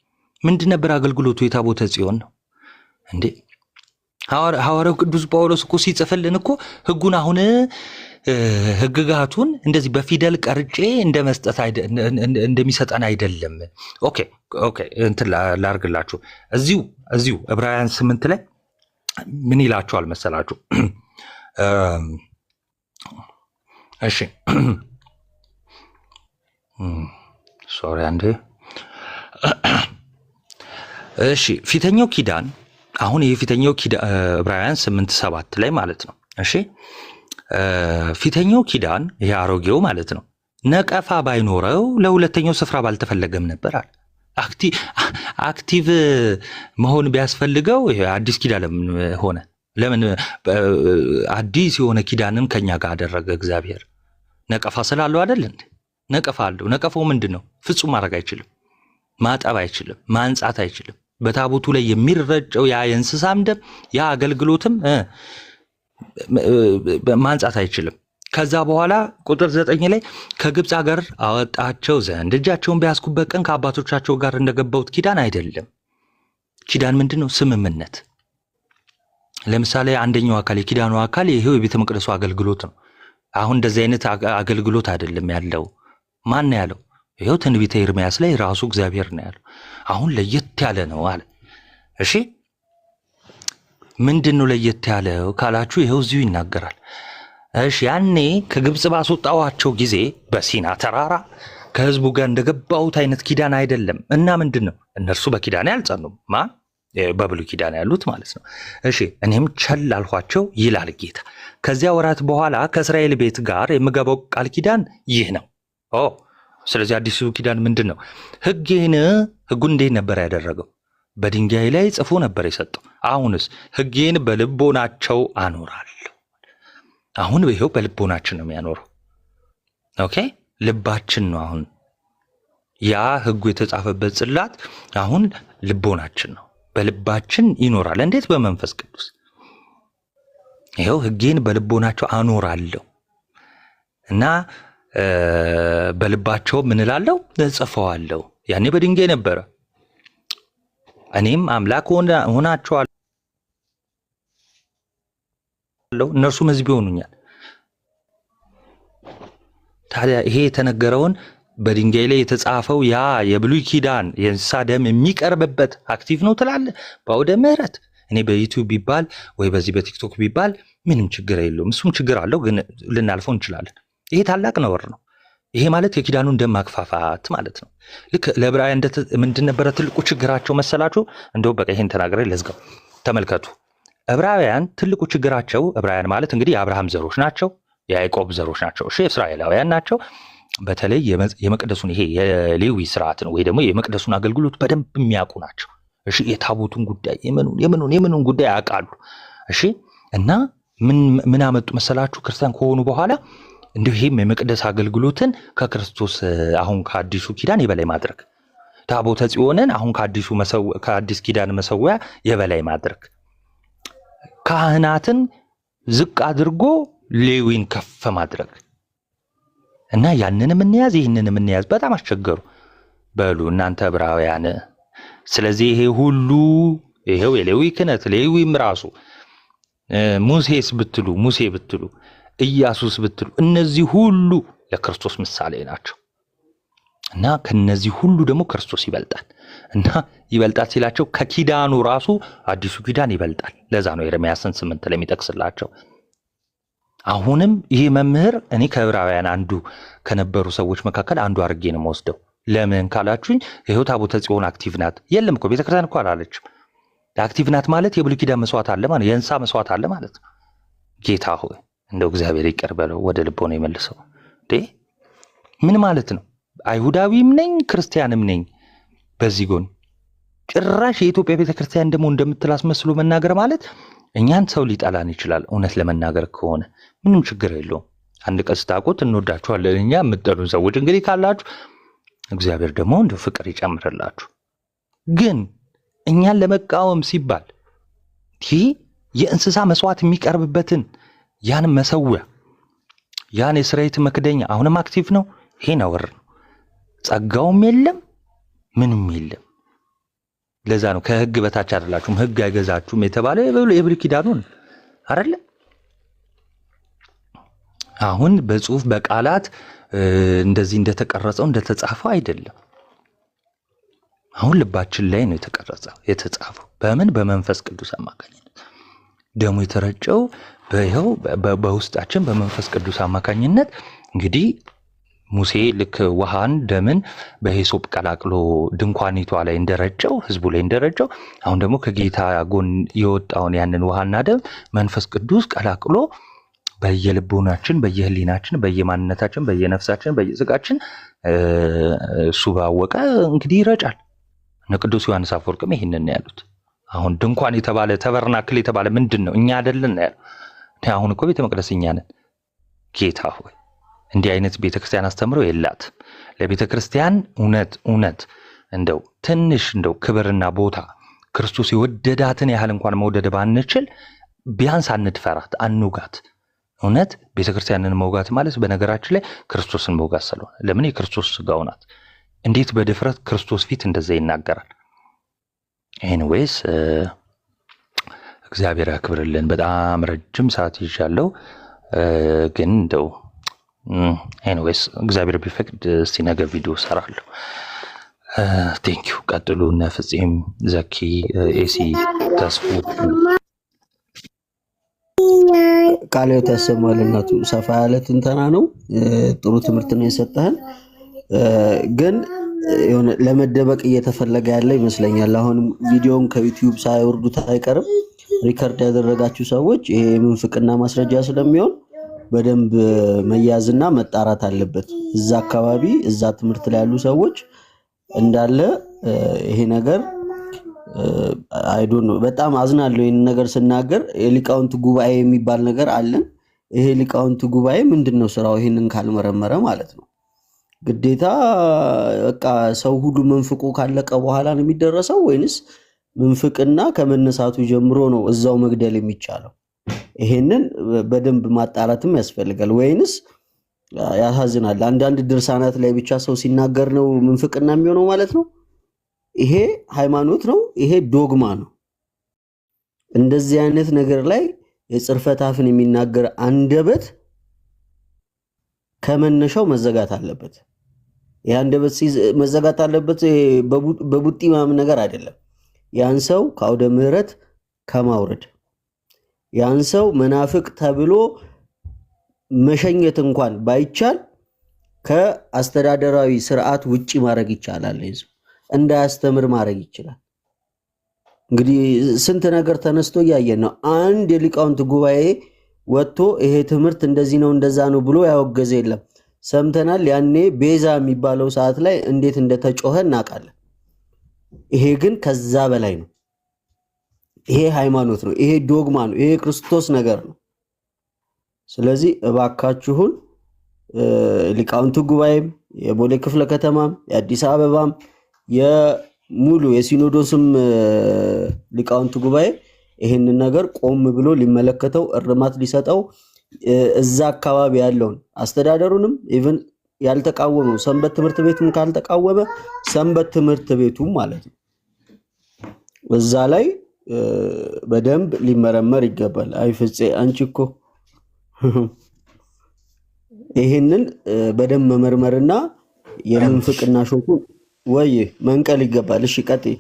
ምንድን ነበር አገልግሎቱ? የታቦተ ጽዮን ነው እንዴ? ሐዋርያው ቅዱስ ጳውሎስ እኮ ሲጽፍልን እኮ ህጉን አሁን ህግጋቱን እንደዚህ በፊደል ቀርጬ እንደሚሰጠን አይደለም። ኦኬ እንትን ላርግላችሁ። እዚሁ ዕብራውያን 8 ላይ ምን ይላችኋል መሰላችሁ? እሺ ሶሪ አንዴ። እሺ ፊተኛው ኪዳን አሁን ይሄ ፊተኛው ኪዳን ዕብራውያን 8:7 ላይ ማለት ነው። እሺ ፊተኛው ኪዳን ይሄ አሮጌው ማለት ነው ነቀፋ ባይኖረው ለሁለተኛው ስፍራ ባልተፈለገም ነበር አለ። አክቲቭ መሆን ቢያስፈልገው ይሄ አዲስ ኪዳን ሆነ። ለምን አዲስ የሆነ ኪዳንን ከኛ ጋር አደረገ እግዚአብሔር? ነቀፋ ስላለው አይደል እንዴ? ነቀፋ አለው። ነቀፋው ምንድነው? ፍጹም ማድረግ አይችልም፣ ማጠብ አይችልም፣ ማንጻት አይችልም። በታቦቱ ላይ የሚረጨው ያ የእንስሳም ደም ያ አገልግሎትም ማንጻት አይችልም። ከዛ በኋላ ቁጥር 9 ላይ ከግብፅ ሀገር አወጣቸው ዘንድ እጃቸውን ቢያስኩበት ቀን ከአባቶቻቸው ጋር እንደገባሁት ኪዳን አይደለም። ኪዳን ምንድነው? ስምምነት። ለምሳሌ አንደኛው አካል የኪዳኑ አካል ይሄው የቤተ መቅደሱ አገልግሎት ነው። አሁን እንደዚህ አይነት አገልግሎት አይደለም ያለው። ማን ነው ያለው? ይኸው ትንቢተ ኤርምያስ ላይ ራሱ እግዚአብሔር ነው ያለው። አሁን ለየት ያለ ነው አለ። እሺ ምንድን ነው ለየት ያለው ካላችሁ ይኸው እዚሁ ይናገራል። እሺ ያኔ ከግብፅ ባስወጣዋቸው ጊዜ በሲና ተራራ ከህዝቡ ጋር እንደገባሁት አይነት ኪዳን አይደለም። እና ምንድን ነው እነርሱ በኪዳኔ አልጸኑም። በብሉይ ኪዳን ያሉት ማለት ነው። እሺ እኔም ቸል አልኋቸው ይላል ጌታ። ከዚያ ወራት በኋላ ከእስራኤል ቤት ጋር የምገባው ቃል ኪዳን ይህ ነው። ስለዚህ አዲሱ ኪዳን ምንድን ነው? ህጉን እንዴት ነበር ያደረገው? በድንጋይ ላይ ጽፎ ነበር የሰጠው። አሁንስ ህጌን በልቦናቸው አኖራለሁ። አሁን ይኸው በልቦናችን ነው የሚያኖረው። ኦኬ ልባችን ነው አሁን ያ ህጉ የተጻፈበት ጽላት አሁን ልቦናችን ነው። በልባችን ይኖራል። እንዴት? በመንፈስ ቅዱስ። ይኸው ህጌን በልቦናቸው አኖራለሁ እና በልባቸው ምን እላለሁ? እጽፈዋለሁ። ያኔ በድንጋይ ነበረ። እኔም አምላክ ሆናቸዋለሁ፣ እነርሱም ሕዝብ ይሆኑኛል። ታዲያ ይሄ የተነገረውን በድንጋይ ላይ የተጻፈው ያ የብሉይ ኪዳን የእንስሳ ደም የሚቀርብበት አክቲቭ ነው ትላለህ? በአውደ ምሕረት እኔ በዩቲዩብ ቢባል ወይ በዚህ በቲክቶክ ቢባል ምንም ችግር የለውም። እሱም ችግር አለው፣ ግን ልናልፈው እንችላለን። ይሄ ታላቅ ነውር ነው። ይሄ ማለት የኪዳኑን ደም ማክፋፋት ማለት ነው። ልክ ለዕብራውያን ምንድን ነበረ ትልቁ ችግራቸው መሰላችሁ? እንደው በቃ ይሄን ተናግሬ ለዝጋው። ተመልከቱ፣ ዕብራውያን ትልቁ ችግራቸው፣ ዕብራውያን ማለት እንግዲህ የአብርሃም ዘሮች ናቸው፣ የያዕቆብ ዘሮች ናቸው። እሺ እስራኤላውያን ናቸው። በተለይ የመቅደሱን ይሄ የሌዊ ስርዓትን ወይ ደግሞ የመቅደሱን አገልግሎት በደንብ የሚያውቁ ናቸው። እሺ የታቦቱን ጉዳይ የምኑን ጉዳይ ያውቃሉ። እሺ እና ምን አመጡ መሰላችሁ? ክርስቲያን ከሆኑ በኋላ እንዲሁ ይህም የመቅደስ አገልግሎትን ከክርስቶስ አሁን ከአዲሱ ኪዳን የበላይ ማድረግ፣ ታቦተ ጽዮንን አሁን ከአዲስ ኪዳን መሰዊያ የበላይ ማድረግ፣ ካህናትን ዝቅ አድርጎ ሌዊን ከፍ ማድረግ እና ያንንም እንያዝ ይህንንም እንያዝ። በጣም አስቸገሩ። በሉ እናንተ ዕብራውያን፣ ስለዚህ ይሄ ሁሉ ይሄው የሌዊ ክህነት ሌዊም ራሱ ሙሴ ብትሉ ኢያሱስ ብትሉ እነዚህ ሁሉ ለክርስቶስ ምሳሌ ናቸው እና ከነዚህ ሁሉ ደግሞ ክርስቶስ ይበልጣል። እና ይበልጣል ሲላቸው ከኪዳኑ ራሱ አዲሱ ኪዳን ይበልጣል። ለዛ ነው ኤርምያስን 8 ላይ የሚጠቅስላቸው። አሁንም ይሄ መምህር እኔ ከዕብራውያን አንዱ ከነበሩ ሰዎች መካከል አንዱ አድርጌ ነው የምወስደው። ለምን ካላችሁኝ ይሄው ታቦተ ጽዮን አክቲቭ ናት። የለም እኮ ቤተክርስቲያን እኮ አላለችም። አክቲቭ ናት ማለት የብሉይ ኪዳን መስዋዕት አለ ማለት የእንስሳ መስዋዕት አለ ማለት ነው። ጌታ ሆይ እንደው እግዚአብሔር ይቅር በለው፣ ወደ ልቦ ነው የመልሰው። ምን ማለት ነው? አይሁዳዊም ነኝ ክርስቲያንም ነኝ። በዚህ ጎን ጭራሽ የኢትዮጵያ ቤተክርስቲያን ደግሞ እንደምትላስመስሉ መናገር ማለት እኛን ሰው ሊጠላን ይችላል። እውነት ለመናገር ከሆነ ምንም ችግር የለውም። አንድ ቀን ስታውቁት እንወዳችኋለን። እኛ የምትጠሉን ሰዎች እንግዲህ ካላችሁ እግዚአብሔር ደግሞ እንደ ፍቅር ይጨምርላችሁ። ግን እኛን ለመቃወም ሲባል ይህ የእንስሳ መስዋዕት የሚቀርብበትን ያን መሰዊያ ያን የስርየት መክደኛ አሁንም አክቲቭ ነው። ይሄ ነውር ነው። ጸጋውም የለም ምንም የለም። ለዛ ነው ከህግ በታች አይደላችሁም፣ ህግ አይገዛችሁም የተባለው የብሉይ ኪዳኑን አይደለ? አሁን በጽሁፍ በቃላት እንደዚህ እንደተቀረጸው እንደተጻፈው አይደለም። አሁን ልባችን ላይ ነው የተጻፈው። በምን? በመንፈስ ቅዱስ አማካኝነት ደሙ የተረጨው በውስጣችን በመንፈስ ቅዱስ አማካኝነት። እንግዲህ ሙሴ ልክ ውሃን ደምን በሂሶጵ ቀላቅሎ ድንኳኒቷ ላይ እንደረጨው ህዝቡ ላይ እንደረጨው፣ አሁን ደግሞ ከጌታ ጎን የወጣውን ያንን ውሃና ደም መንፈስ ቅዱስ ቀላቅሎ በየልቦናችን፣ በየህሊናችን፣ በየማንነታችን፣ በየነፍሳችን፣ በየስጋችን እሱ ባወቀ እንግዲህ ይረጫል። እነ ቅዱስ ዮሐንስ አፈወርቅም ይህንን ነው ያሉት። አሁን ድንኳን የተባለ ተበርናክል የተባለ ምንድን ነው? እኛ አይደለን ነው ያለው። አሁን እኮ ቤተ መቅደስ እኛ ነን። ጌታ ሆይ እንዲህ አይነት ቤተክርስቲያን አስተምሮ የላት። ለቤተክርስቲያን እውነት እንደው ትንሽ እንደው ክብርና ቦታ ክርስቶስ የወደዳትን ያህል እንኳን መውደድ ባንችል ቢያንስ አንድፈራት፣ አንውጋት። እውነት ቤተክርስቲያንን መውጋት ማለት በነገራችን ላይ ክርስቶስን መውጋት ስለሆነ፣ ለምን የክርስቶስ ስጋው ናት። እንዴት በድፍረት ክርስቶስ ፊት እንደዛ ይናገራል? ኤኒዌይስ እግዚአብሔር ያክብርልን። በጣም ረጅም ሰዓት ይዣለሁ። ግን እንደው ኤኒዌይስ እግዚአብሔር ቢፈቅድ እስቲ ነገ ቪዲዮ ሰራለሁ። ቴንኪዩ። ቀጥሉ። እነ ፍፄም፣ ዘኪ፣ ኤሲ፣ ተስፉ ቃለ ሕይወት ያሰማል። እናቱ ሰፋ ያለ ትንተና ነው። ጥሩ ትምህርት ነው የሰጠህን። ግን የሆነ ለመደበቅ እየተፈለገ ያለ ይመስለኛል። አሁንም ቪዲዮውን ከዩቲዩብ ሳይወርዱት አይቀርም ሪከርድ ያደረጋችሁ ሰዎች ይሄ የምንፍቅና ማስረጃ ስለሚሆን በደንብ መያዝና መጣራት አለበት። እዛ አካባቢ እዛ ትምህርት ላይ ያሉ ሰዎች እንዳለ ይሄ ነገር አይዶን ነው። በጣም አዝናለሁ ይሄን ነገር ስናገር። የሊቃውንት ጉባኤ የሚባል ነገር አለን። ይሄ ሊቃውንት ጉባኤ ምንድነው ስራው? ይሄንን ካልመረመረ ማለት ነው ግዴታ በቃ ሰው ሁሉ መንፍቁ ካለቀ በኋላ ነው የሚደረሰው ወይንስ መንፍቅና ከመነሳቱ ጀምሮ ነው እዛው መግደል የሚቻለው? ይሄንን በደንብ ማጣራትም ያስፈልጋል። ወይንስ ያሳዝናል፣ አንዳንድ ድርሳናት ላይ ብቻ ሰው ሲናገር ነው መንፍቅና የሚሆነው ማለት ነው። ይሄ ሃይማኖት ነው፣ ይሄ ዶግማ ነው። እንደዚህ አይነት ነገር ላይ የጽርፈት አፍን የሚናገር አንደበት ከመነሻው መዘጋት አለበት። ይሄ አንደበት መዘጋት አለበት። በቡጢ ማም ነገር አይደለም። ያን ሰው ከአውደ ምሕረት ከማውረድ ያን ሰው መናፍቅ ተብሎ መሸኘት እንኳን ባይቻል ከአስተዳደራዊ ስርዓት ውጪ ማድረግ ይቻላል። ህዝብ እንዳያስተምር ማድረግ ይችላል። እንግዲህ ስንት ነገር ተነስቶ እያየን ነው። አንድ የሊቃውንት ጉባኤ ወጥቶ ይሄ ትምህርት እንደዚህ ነው እንደዛ ነው ብሎ ያወገዘ የለም። ሰምተናል። ያኔ ቤዛ የሚባለው ሰዓት ላይ እንዴት እንደተጮኸ እናውቃለን። ይሄ ግን ከዛ በላይ ነው። ይሄ ሃይማኖት ነው። ይሄ ዶግማ ነው። ይሄ ክርስቶስ ነገር ነው። ስለዚህ እባካችሁን ሊቃውንቱ ጉባኤም የቦሌ ክፍለ ከተማም የአዲስ አበባም የሙሉ የሲኖዶስም ሊቃውንቱ ጉባኤ ይሄንን ነገር ቆም ብሎ ሊመለከተው እርማት ሊሰጠው እዛ አካባቢ ያለውን አስተዳደሩንም ኢቭን ያልተቃወመው ሰንበት ትምህርት ቤቱን ካልተቃወመ ሰንበት ትምህርት ቤቱም ማለት ነው እዛ ላይ በደንብ ሊመረመር ይገባል። አይ ፍፄ አንቺ እኮ ይሄንን በደንብ መመርመርና የምንፍቅና ሾኩ ወይ መንቀል ይገባል። እሺ ቀጥይ።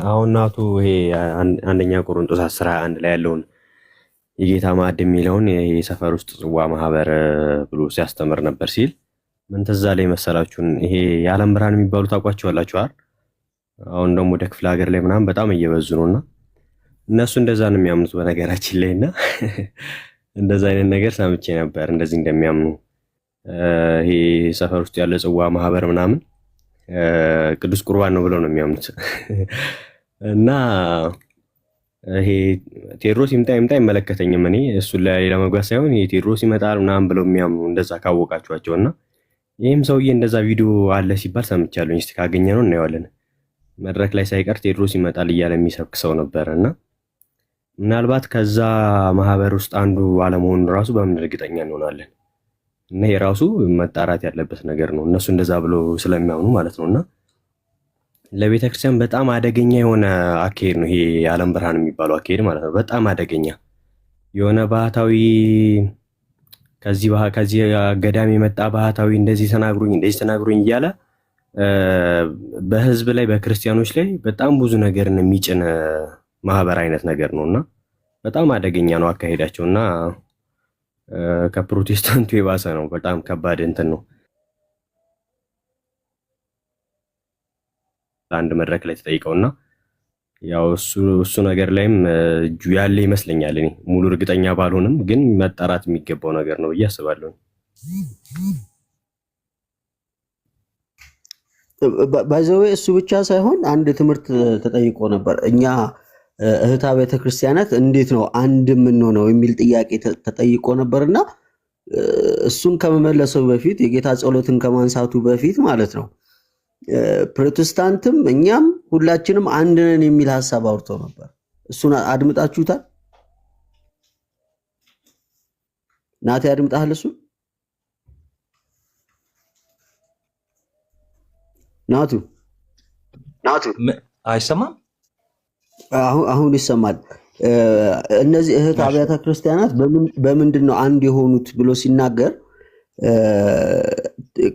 አሁን ናቱ ይሄ አንደኛ ቆሮንቶስ 11 ላይ ያለውን የጌታ ማዕድ የሚለውን የሰፈር ውስጥ ጽዋ ማህበር ብሎ ሲያስተምር ነበር ሲል ምን ትዝ አለኝ መሰላችሁን? ይሄ የዓለም ብርሃን የሚባሉ ታውቋቸዋላችሁ አይደል? አሁን ደግሞ ወደ ክፍለ ሀገር ላይ ምናምን በጣም እየበዙ ነውና እነሱ እንደዛ ነው የሚያምኑት በነገራችን ላይና እንደዛ አይነት ነገር ሰምቼ ነበር እንደዚህ እንደሚያምኑ። ይሄ ሰፈር ውስጥ ያለ ጽዋ ማህበር ምናምን ቅዱስ ቁርባን ነው ብለው ነው የሚያምኑት። እና ይሄ ቴዎድሮስ ይምጣ አይመለከተኝም። እኔ እሱን ላይ ለመግባት ሳይሆን ይሄ ቴዎድሮስ ይመጣል ምናምን ብለው የሚያምኑ እንደዛ ካወቃችኋቸውና ይህም ሰውዬ እንደዛ ቪዲዮ አለ ሲባል ሰምቻለሁ። እስቲ ካገኘ ነው እናየዋለን። መድረክ ላይ ሳይቀር ቴዎድሮስ ይመጣል እያለ የሚሰብክ ሰው ነበርና ምናልባት ከዛ ማህበር ውስጥ አንዱ አለመሆኑን ራሱ በምን እርግጠኛ እንሆናለን? እና የራሱ መጣራት ያለበት ነገር ነው። እነሱ እንደዛ ብሎ ስለሚያምኑ ማለት ነውና ለቤተ ክርስቲያን በጣም አደገኛ የሆነ አካሄድ ነው ይሄ የዓለም ብርሃን የሚባለው አካሄድ ማለት ነው። በጣም አደገኛ የሆነ ባህታዊ ከዚህ ገዳም የመጣ ባህታዊ እንደዚህ ተናግሩኝ እያለ በህዝብ ላይ በክርስቲያኖች ላይ በጣም ብዙ ነገርን የሚጭን ማህበር አይነት ነገር ነውና በጣም አደገኛ ነው አካሄዳቸውና ከፕሮቴስታንቱ የባሰ ነው። በጣም ከባድ እንትን ነው። አንድ መድረክ ላይ ተጠይቀውና ያው እሱ ነገር ላይም እጁ ያለ ይመስለኛል። እኔ ሙሉ እርግጠኛ ባልሆንም ግን መጣራት የሚገባው ነገር ነው ብዬ አስባለሁ። ባይዘዌ እሱ ብቻ ሳይሆን አንድ ትምህርት ተጠይቆ ነበር። እኛ እህታ ቤተክርስቲያናት እንዴት ነው አንድ የምንሆነው የሚል ጥያቄ ተጠይቆ ነበርና እሱን ከመመለሰው በፊት የጌታ ጸሎትን ከማንሳቱ በፊት ማለት ነው ፕሮቴስታንትም እኛም ሁላችንም አንድ ነን የሚል ሐሳብ አውርቶ ነበር። እሱን አድምጣችሁታል? ናቲ አድምጣሃል? እሱ ናቱ አይሰማም? አሁን ይሰማል። እነዚህ እህት አብያተ ክርስቲያናት በምንድን ነው አንድ የሆኑት ብሎ ሲናገር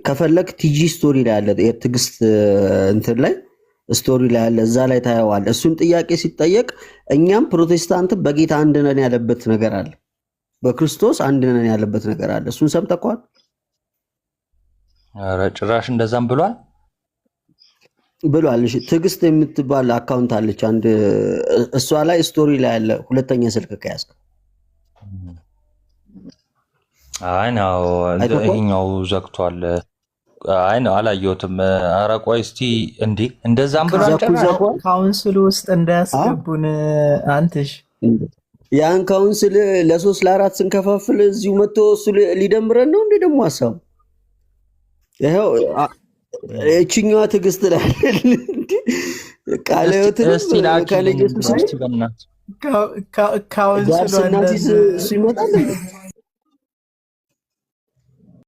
ከፈለክ ቲጂ ስቶሪ ላይ አለ፣ የትዕግስት እንትን ላይ ስቶሪ ላይ አለ፣ እዛ ላይ ታየዋል። እሱን ጥያቄ ሲጠየቅ እኛም ፕሮቴስታንት በጌታ አንድ ነን ያለበት ነገር አለ፣ በክርስቶስ አንድ ነን ያለበት ነገር አለ። እሱን ሰምተኳል? ኧረ ጭራሽ እንደዛም ብሏል ብሏል። እሺ ትዕግስት የምትባል አካውንት አለች አንድ፣ እሷ ላይ ስቶሪ ላይ አለ፣ ሁለተኛ ስልክ ከያዝክ። አይ ነው ይሄኛው ዘግቷል። አይ ነው አላየሁትም። ኧረ ቆይ እስቲ እንዴ እንደዛም ብሏል። ካውንስል ውስጥ እንዳያስገቡን አንተሽ ያን ካውንስል ለ3 ለ4 ስንከፋፍል እዚሁ መጥቶ እሱ ሊደምረን ነው እንዴ? ደግሞ ሐሳቡ ይሄው እቺኛዋ ትዕግስት ላይ ቃለ ሕይወትን ከልጅ ኢየሱስ ካውንስል እሱ ይመጣል።